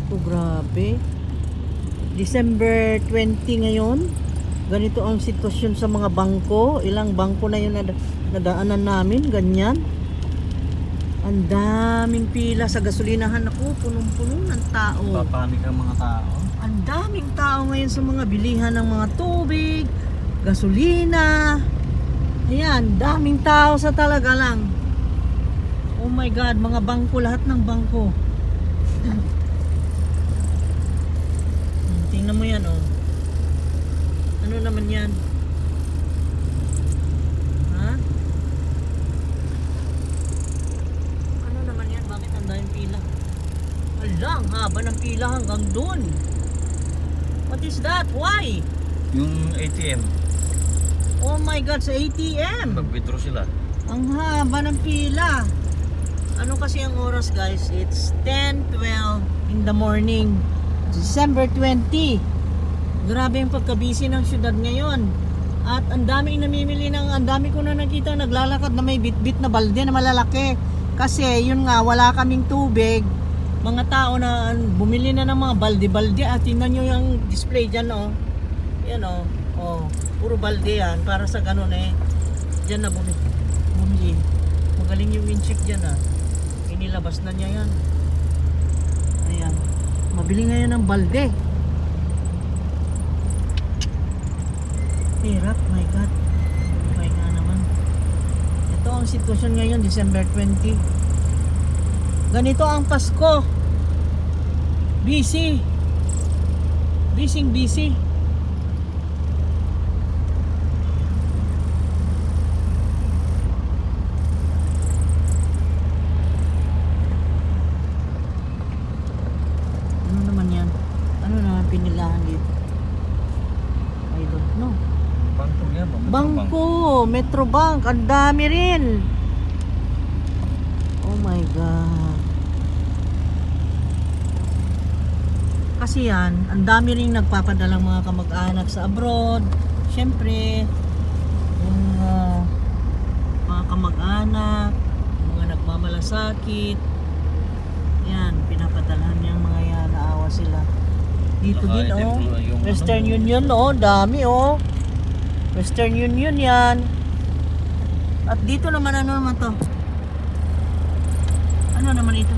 ko, grabe. December 20 ngayon. Ganito ang sitwasyon sa mga bangko. Ilang bangko na yun nadaanan namin. Ganyan. Ang daming pila sa gasolinahan. Ako, punong-puno ng tao. Papanik ang mga tao. Ang daming tao ngayon sa mga bilihan ng mga tubig, gasolina. Ayan, daming tao sa talaga lang. Oh my God, mga bangko, lahat ng bangko. Tingnan mo yan, oh. Ano naman yan? Ha? Ano naman yan? Bakit ang daming pila? Ala, ang haba ng pila hanggang dun. What is that? Why? Yung ATM, Oh my God, sa ATM. mag-withdraw sila. Ang haba ng pila. Ano kasi ang oras, guys? It's 10:12 in the morning. December 20. Grabe yung pagkabisi ng syudad ngayon. At ang dami ang dami ko na nakita naglalakad na may bit-bit na balde na malalaki. Kasi yun nga, wala kaming tubig. Mga tao na bumili na ng mga balde-balde. At tingnan nyo yung display dyan, oh. Yan, oh. Oh, puro balde yan. Para sa ganun eh. Dyan na bumili. Magaling yung winchip dyan, ah. Inilabas na niya yan. Ayan. Mabili ngayon ng balde. Hirap, my God. Okay nga naman. Ito ang sitwasyon ngayon, December 20. Ganito ang Pasko. Busy. Busy. Ano naman yan? Ano naman pinilahan dito? I don't know. Bangko yan, Bangko, Metrobank, ang dami rin. Oh my God. Kasi yan, ang dami rin nagpapadalang mga kamag-anak sa abroad. Siyempre, yung mga kamag-anak, mga nagmamalasakit, yan, pinapadalahan niyang mga yan, naawa sila. Dito din, oh. Western Union, oh, dami, oh. Western Union yan. At dito naman, ano naman to? Ano naman ito?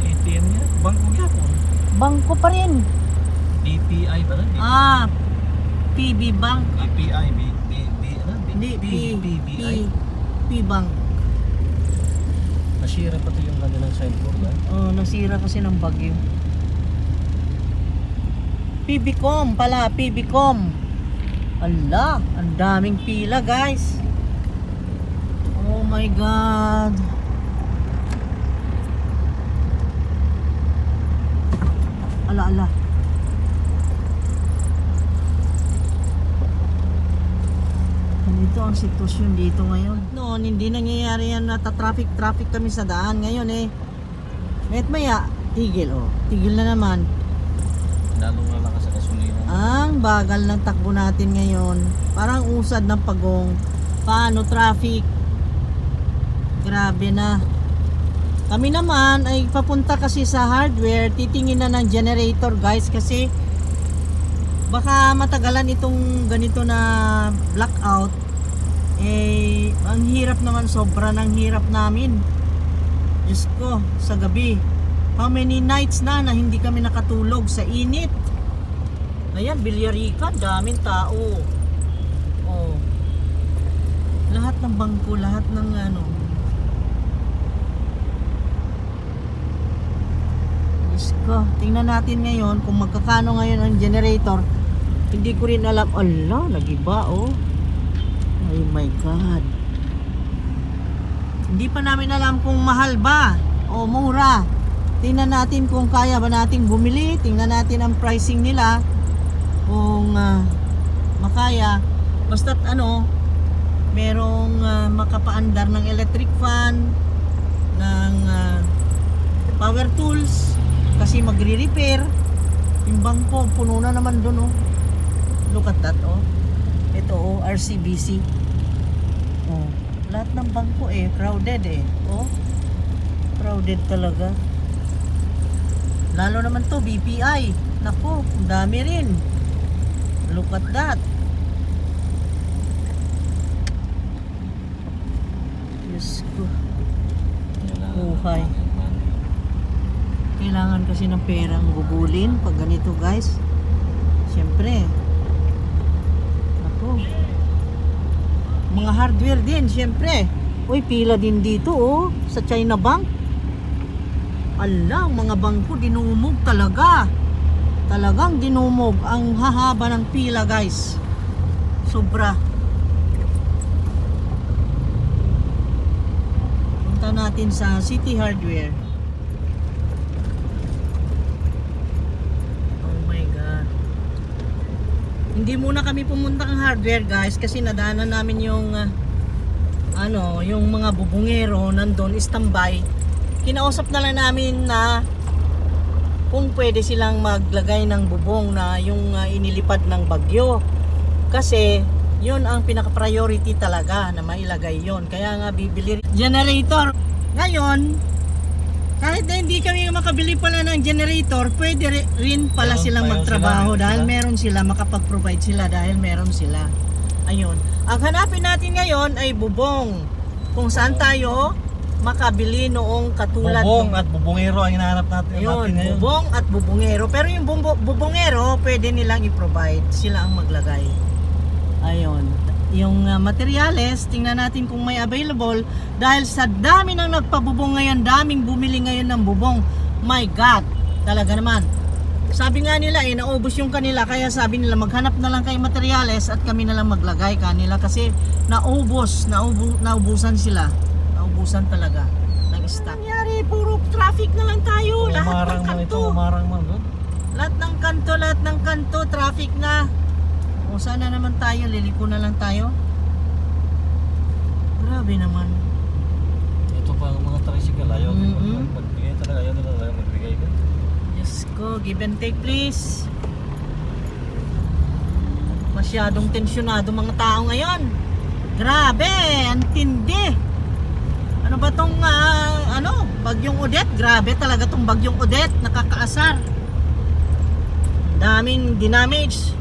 ATM yan, bangko yan. Bangko pa rin. BPI ba lang? Ah, PB Bank. BPI, Hindi, BBI. P Bank. Nasira pa to yung kanilang signboard yan. Oh, nasira kasi ng bagyo. PBCom pala, PBCom. Ala, ang daming pila, guys. Oh my God. Ala. Ganito ang sitwasyon dito ngayon. Noon, hindi nangyayari yan, nata-traffic kami sa daan. Ngayon eh, met maya, tigil, oh. Tigil na naman. Lalong lalakas sa gasolina. Ang bagal ng takbo natin ngayon. Parang usad ng pagong. Paano traffic? Grabe na. Kami naman ay papunta kasi sa hardware. Titingin na ng generator, guys, kasi baka matagalan itong ganito na blackout. Eh, ang hirap naman, sobra ng hirap namin. Diyos ko, sa gabi. How many nights na hindi kami nakatulog sa init. Ayan, Villarica, daming tao. Oh. Lahat ng bangko, lahat ng ano. Diyos ko, tingnan natin ngayon kung magkakano ngayon ang generator. Hindi ko rin alam. Ala, nagiba, oh. Oh my God. Hindi pa namin alam kung mahal ba o mura. Tingnan natin kung kaya ba nating bumili. Tingnan natin ang pricing nila. Kung makaya. Basta't ano, merong makapaandar ng electric fan, ng power tools, kasi magre-repair. Yung bangko, puno na naman dun, oh. Look at that, oh. Ito, oh, RCBC. Oh, lahat ng bangko crowded, oh. Crowded talaga. Lalo naman to, BPI. Naku, ang dami rin. Look at that. Diyos ko. Buhay. Kailangan kasi ng perang gugulin pag ganito, guys. Siyempre. Naku. Mga hardware din, siyempre. Uy, pila din dito, oh. Sa China Bank. Ala, mga bangko dinumog talaga. Talagang dinumog. Ang hahaba ng pila, guys. Sobra. Punta natin sa City Hardware. Oh my God. Hindi muna kami pumunta ng hardware, guys, kasi nadaanan namin yung yung mga bubungero nandun, standby. Kinausap na lang namin na kung pwede silang maglagay ng bubong na yung inilipad ng bagyo. Kasi yun ang pinaka-priority talaga na mailagay yon. Kaya nga bibili generator. Ngayon, kahit na hindi kami makabili pala ng generator, pwede rin pala silang magtrabaho dahil meron sila, makapag-provide sila dahil meron sila. Ayun. Ang hanapin natin ngayon ay bubong. Kung saan tayo makabili noong katulad bubong at bubongero ang hinahanap natin. Ayun, bubong at bubongero. Pero yung bubongero, pwede nilang i-provide. Sila ang maglagay. Ayun. Yung materyales, tingnan natin kung may available. Dahil sa dami ng nagpabubong ngayon, daming bumili ngayon ng bubong. My God, talaga naman. Sabi nga nila naubos yung kanila, kaya sabi nila maghanap na lang kayo materyales at kami na lang maglagay kanila kasi naubusan sila. Naubusan talaga ng stock. Nangyari, puro traffic na lang tayo. Lahat ng kanto. Lahat ng kanto, traffic na. O sana naman tayo, liliko na lang tayo. Grabe naman. Ito pa ang mga tricycle, ayaw magbigay talaga, ayaw nila magbigay ka. Diyos ko, give and take please. Masyadong tensyonado mga tao ngayon. Grabe, ang tindi. Ano ba tong bagyong Odette? Grabe talaga tong bagyong Odette, nakakaasar. Daming dinamage.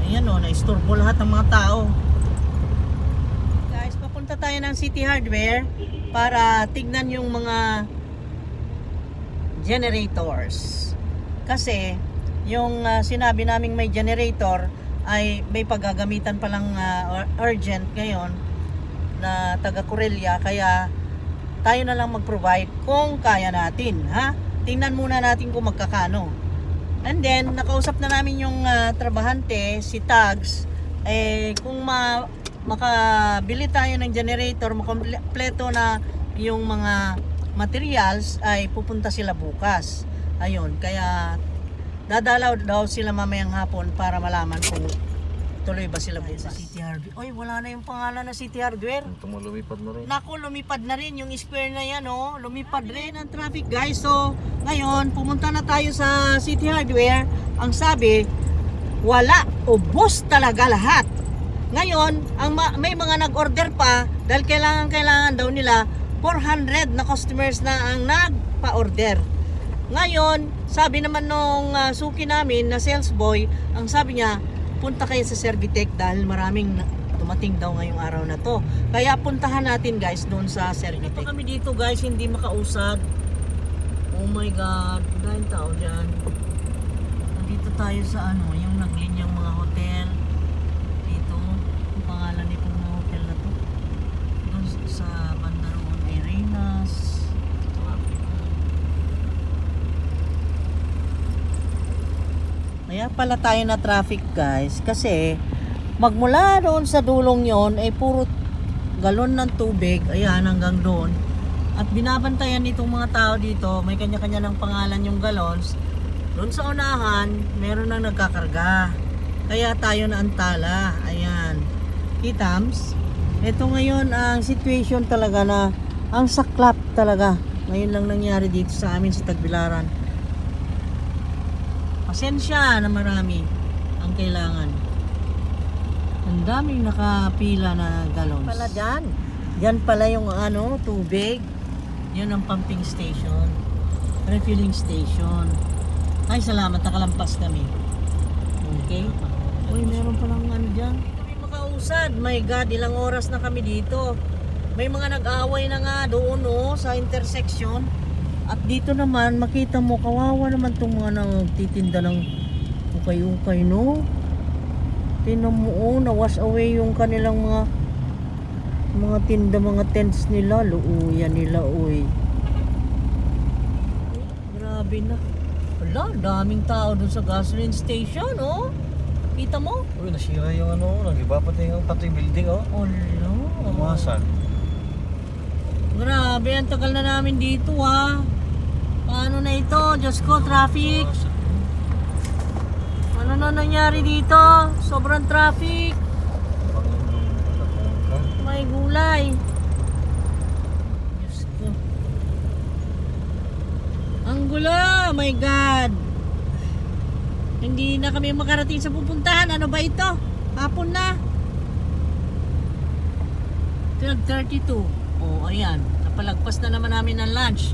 Ayan naisturbo lahat ng mga tao. Guys, papunta tayo ng City Hardware para tignan yung mga generators. Kasi yung sinabi naming may generator ay may paggagamitan palang urgent ngayon na taga Corellia, kaya tayo na lang mag-provide kung kaya natin, ha? Tingnan muna natin kung magkakano. And then nakausap na namin yung trabahante, si Tags, kung makabili tayo ng generator, makompleto na yung mga materials, ay pupunta sila bukas. Ayun, kaya dadalaw daw sila mamayang hapon para malaman kung tuloy ba sila bukas. Sa City Hardware. Oy, wala na yung pangalan na City Hardware. Lumipad na rin. Naku, lumipad na rin yung square na yan, lumipad rin ang traffic, guys. So, ngayon, pumunta na tayo sa City Hardware. Ang sabi, wala, ubos talaga lahat. Ngayon, may mga nag-order pa dahil kailangan daw nila 400 na customers na ang nagpa-order. Ngayon, sabi naman nung suki namin na sales boy, ang sabi niya, punta kayo sa Servitec dahil maraming dumating daw ngayong araw na to. Kaya puntahan natin, guys, doon sa Servitec. Ito kami dito, guys, hindi makausad. Oh my God, dahil tao dyan. Nandito tayo sa yung naglinyang mga hotel. Dito, ang pangalan nitong mga hotel na to. Doon sa banda roon, Arenas. Kaya pala tayo na traffic, guys, kasi magmula doon sa dulong yon ay puro galon ng tubig, ayan, hanggang doon. At binabantayan nitong mga tao dito, may kanya-kanya ng pangalan yung galons. Doon sa unahan, meron nang nagkakarga. Kaya tayo na antala, ayan. Kitams, ito ngayon ang situation talaga na ang saklap talaga. Ngayon lang nangyari dito sa amin sa Tagbilaran. Pasensya na marami ang kailangan. Ang daming nakapila na galons. Pala dyan. Dyan pala yung tubig. Yun ang pumping station. Refilling station. Ay, salamat, nakalampas kami. Okay. Uy, meron palang ano dyan. Hindi kami makausad. My God, ilang oras na kami dito. May mga nag-away na nga doon, oh, sa intersection. At dito naman, makita mo, kawawa naman itong mga nagtitinda ng ukay-ukay, no? Tingnan mo, oh, na-wash away yung kanilang mga tinda, mga tents nila. Luuyan nila, uy. Grabe na. Wala, daming tao doon sa gasoline station, oh. Kita mo? Uy, nasira yung ano, nagiba pati yung building, oh. Wala. Umasan. Grabe, ang tagal na namin dito, ha. Paano na ito? Diyos ko, traffic. Ano na nangyari dito? Sobrang traffic. May gulay. Diyos ko. Ang gulo, my God. Hindi na kami makarating sa pupuntahan. Ano ba ito? Hapon na. 12:32. Oh, ayan. Napalagpas na naman namin ng lunch.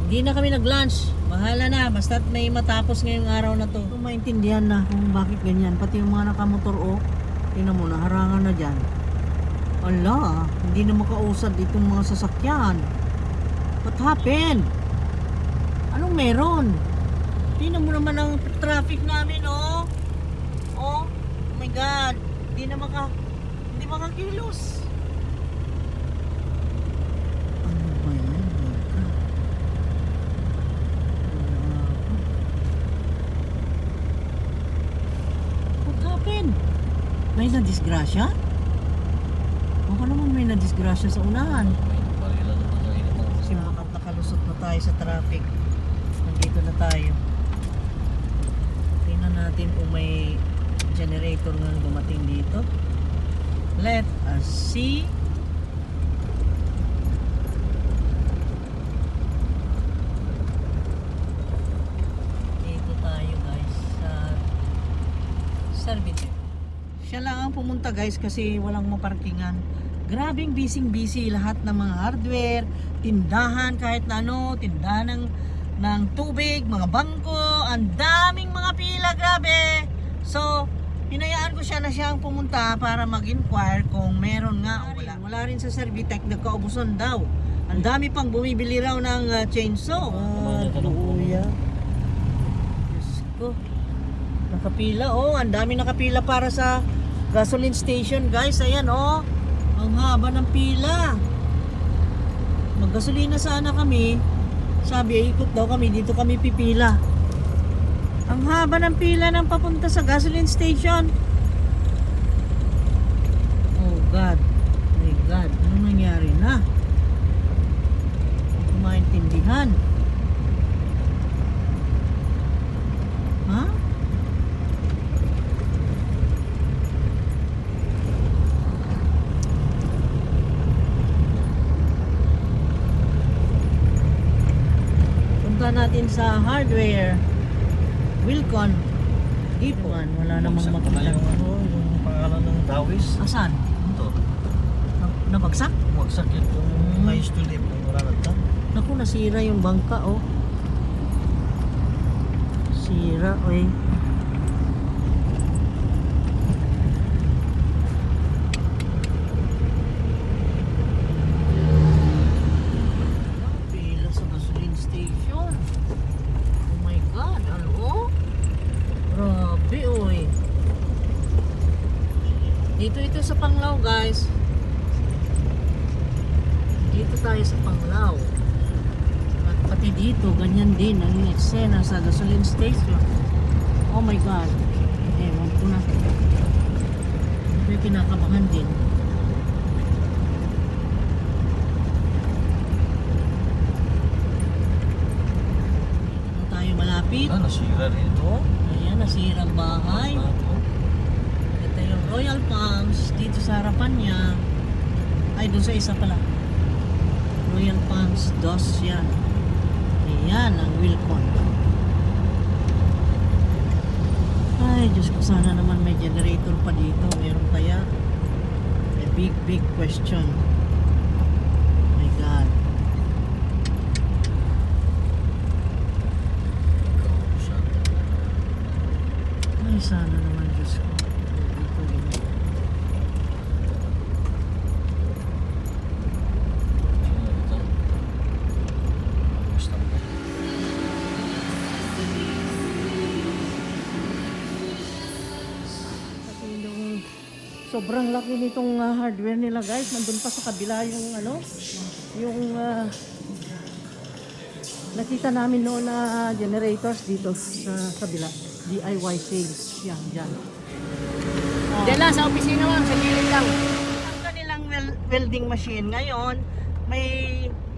Hindi na kami nag-lunch. Bahala na. Basta't may matapos ngayong araw na to. Kung maintindihan na kung bakit ganyan. Pati yung mga nakamotor, oh. Tingnan mo, naharangan na dyan. Ala, hindi na makausad itong mga sasakyan. What happened? Anong meron? Tingnan mo naman ang traffic namin, oh. Oh my God. Hindi makakilos. Ano ba yan? What happened? May nadisgrasya? Baka naman may nadisgrasya sa unahan. Kasi nakalusot na tayo sa traffic. Nandito na tayo. Tingnan natin kung may generator nga dumating dito. Let us see. Dito tayo guys sa service. Siya lang ang pumunta guys kasi walang maparkingan. Grabing busy lahat ng mga hardware, tindahan kahit na ano, tindahan ng tubig, mga bangko, ang daming mga pila, grabe. So, hinayaan ko siya na siyang pumunta para mag-inquire kung meron nga o wala. Wala rin sa Servitec, nagkaubusan daw. Ang dami pang bumibili raw ng chainsaw. Luya. Diyos ko. Nakapila, oh. Ang dami nakapila para sa gasoline station, guys. Ayan, oh. Ang haba ng pila. Maggasolina sana kami. Sabi, ikot daw kami. Dito kami pipila. Ang haba ng pila ng papunta sa gasoline station. Oh God. My God. Ano nangyari na? Hindi ko maintindihan. Ha? Punta natin sa hardware. Wilcon. Ipon. Wala namang makita. Yung pangalan ng Dawis. Asan? Ito. Nabagsak? Wagsak yung mais tulip. Wala na ito. Naku, nasira yung bangka, oh. Sira, oy. Pila sa gasoline station. Oh my God, ano? Grabe, oy. Dito ito sa Panglao, guys. Dito tayo sa Panglao. At pati dito, ganyan din ang eksena sa gasoline station. Oh my God. Ewan ko na. May kinakabahan din. Dito na tayo malapit. Nasira rin ito. Ayan, nasirang bahay. Ito yung Royal Palms. Dito sa harapan niya. Ay, doon sa isa pala. Royal Palms Dos yan. Ayan ang Wilcon. Ay, Diyos ko, sana naman may generator pa dito. Meron kaya? A big question. My God. sobrang laki nitong hardware nila guys. Nandun pa sa kabila yung ano, yung nakita namin noon na generators dito sa kabila. DIY sales. Yan, dyan. Diyan lang sa opisina ma'am, sa gilid lang. Ang kanilang welding machine ngayon,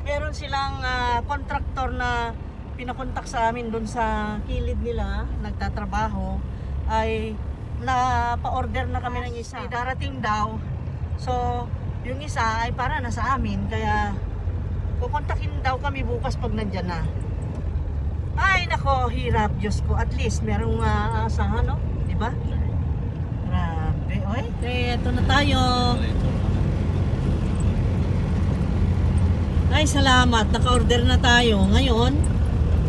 meron silang contractor na pinakontak sa amin doon sa kilid nila, nagtatrabaho, ay pa-order na kami ng isa. Darating daw. So, yung isa ay para na sa amin, kaya kukontakin daw kami bukas pag nandyan na. Ay nako, hirap, Diyos ko. At least merong asahan, no? Diba? Grabe, oy. Okay, eto na tayo. Ay, salamat. Naka-order na tayo. Ngayon,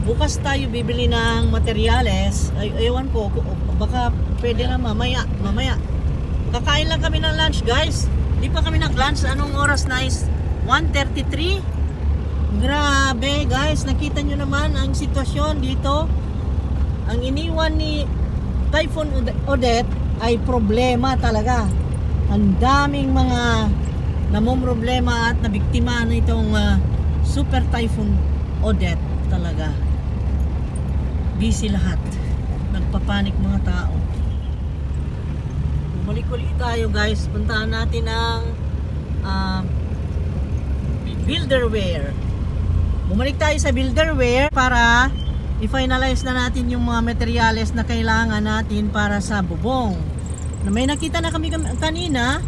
bukas tayo bibili ng materyales. Ay, ewan ko, baka pwede na mamaya. Kakain lang kami ng lunch, guys. Di pa kami nag-lunch. Anong oras na is 1:33? Grabe, guys. Nakita nyo naman ang sitwasyon dito. Ang iniwan ni Typhoon Odette ay problema talaga. Ang daming mga namomroblema at nabiktima na itong Super Typhoon Odette talaga. Busy lahat. Nagpapanik mga tao. Bumalik ulit tayo guys. Puntahan natin ang Builderware. Bumalik tayo sa Builderware para i-finalize na natin yung mga materyales na kailangan natin para sa bubong. May nakita na kami kanina.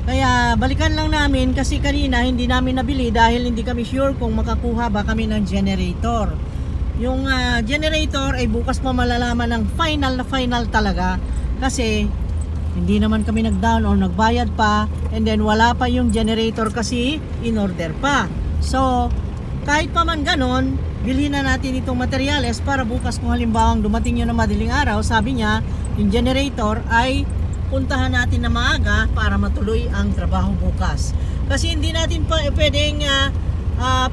Kaya balikan lang namin kasi kanina hindi namin nabili dahil hindi kami sure kung makakuha ba kami ng generator. Yung generator ay bukas pa malalaman ng final talaga kasi hindi naman kami nag-down or nagbayad pa and then wala pa yung generator kasi in-order pa. So, kahit pa man ganon, bilhin na natin itong materyales para bukas kung halimbawa dumating yun na madaling araw, sabi niya, yung generator ay puntahan natin na maaga para matuloy ang trabaho bukas. Kasi hindi natin pa pwedeng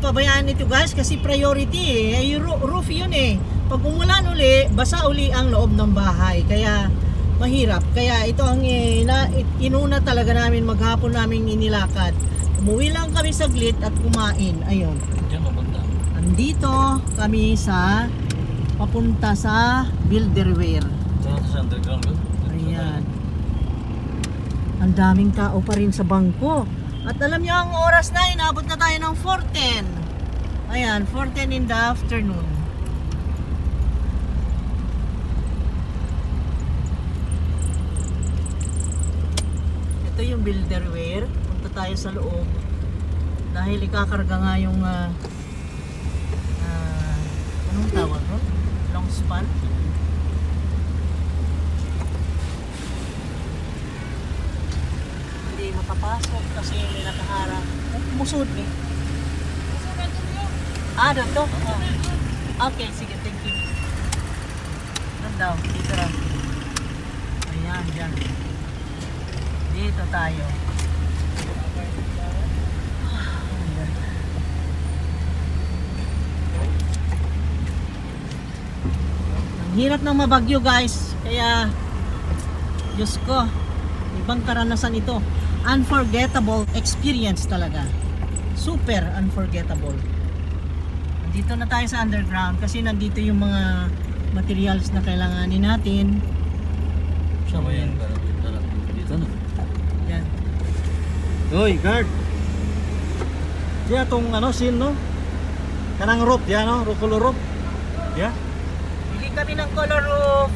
pabayaan ito guys kasi priority eh. Yung roof yun eh. Pag umulan uli, basa uli ang loob ng bahay. Kaya mahirap. Kaya ito ang inuna talaga namin maghapon namin inilakad. Umuwi lang kami saglit at kumain. Ayun. Diyan mabanda. Andito kami sa papunta sa Builderware. Diyan sa underground yun. Ayan. Ang daming tao pa rin sa bangko. At alam niyo ang oras na, inabot na tayo ng 4:10. Ayan, 4:10 in the afternoon. Ito yung Builderware. Punta tayo sa loob. Dahil ikakarga nga yung anong tawag no? Long span. Hindi makapasok kasi may nakaharang. Musod eh. Dito? Okay, sige, thank you. Doon daw, dito lang. Ayan, dyan. Dito tayo. Ang hirap ng mabagyo guys. Kaya, Diyos ko, ibang karanasan ito. Unforgettable experience talaga. Super unforgettable. Nandito na tayo sa underground kasi nandito yung mga materials na kailanganin natin. Siya ba yan? Dito na. Yan. Hoy, guard! Diya itong scene no? Kanang rope, diya no? Color rope. Diya? Bili kami ng color roof.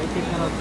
I take na rope.